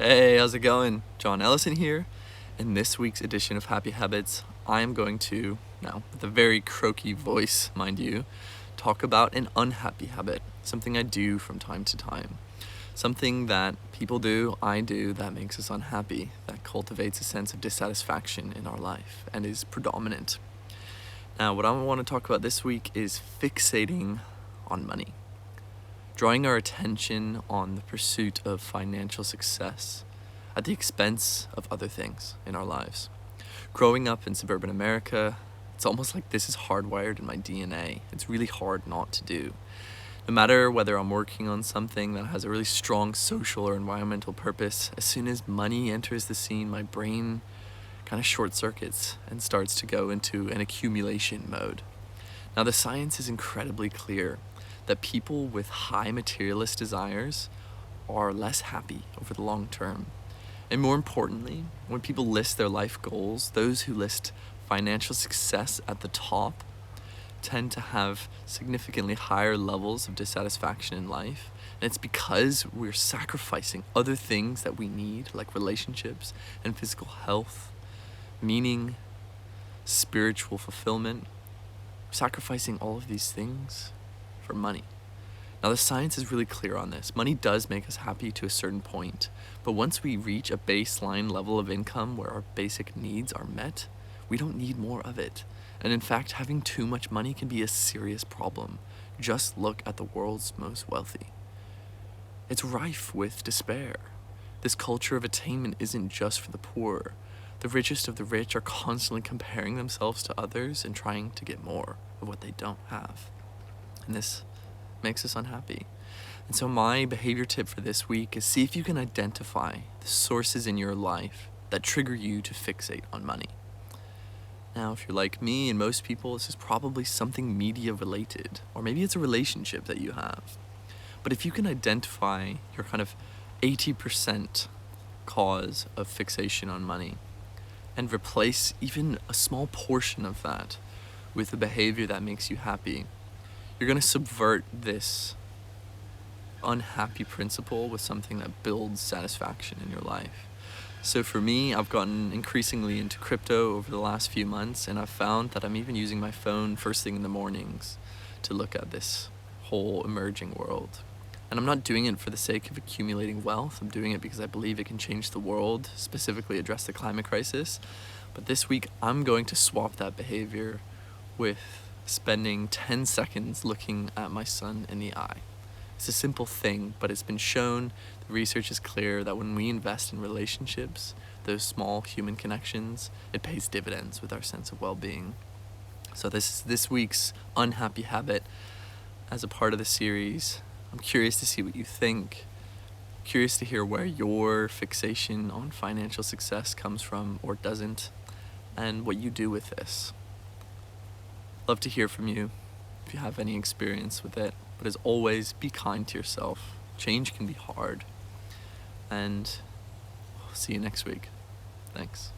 Hey, how's it going? John Ellison here. In this week's edition of Happy Habits, I am going to, now with a very croaky voice, mind you, talk about an unhappy habit, something I do from time to time. Something that people do, I do, that makes us unhappy, that cultivates a sense of dissatisfaction in our life and is predominant. Now, what I want to talk about this week is fixating on money. Drawing our attention on the pursuit of financial success at the expense of other things in our lives. Growing up in suburban America, it's almost like this is hardwired in my DNA. It's really hard not to do. No matter whether I'm working on something that has a really strong social or environmental purpose, as soon as money enters the scene, my brain kind of short circuits and starts to go into an accumulation mode. Now, the science is incredibly clear that people with high materialist desires are less happy over the long term. And more importantly, when people list their life goals, those who list financial success at the top tend to have significantly higher levels of dissatisfaction in life. And it's because we're sacrificing other things that we need, like relationships and physical health, meaning, spiritual fulfillment, sacrificing all of these things for money. Now, the science is really clear on this. Money does make us happy to a certain point, but once we reach a baseline level of income where our basic needs are met, we don't need more of it. And in fact, having too much money can be a serious problem. Just look at the world's most wealthy. It's rife with despair. This culture of attainment isn't just for the poor. The richest of the rich are constantly comparing themselves to others and trying to get more of what they don't have. And this makes us unhappy. And so my behavior tip for this week is see if you can identify the sources in your life that trigger you to fixate on money. Now, if you're like me and most people, this is probably something media related, or maybe it's a relationship that you have. But if you can identify your kind of 80% cause of fixation on money and replace even a small portion of that with a behavior that makes you happy, you're going to subvert this unhappy principle with something that builds satisfaction in your life. So for me, I've gotten increasingly into crypto over the last few months, and I've found that I'm even using my phone first thing in the mornings to look at this whole emerging world. And I'm not doing it for the sake of accumulating wealth. I'm doing it because I believe it can change the world, specifically address the climate crisis. But this week, I'm going to swap that behavior with spending 10 seconds looking at my son in the eye. It's a simple thing, but it's been shown, the research is clear, that when we invest in relationships, those small human connections, it pays dividends with our sense of well-being. So this is this week's unhappy habit as a part of the series. I'm curious to see what you think. Curious to hear where your fixation on financial success comes from or doesn't, and what you do with this. Love to hear from you if you have any experience with it. But as always, be kind to yourself. Change can be hard. And I'll see you next week. Thanks.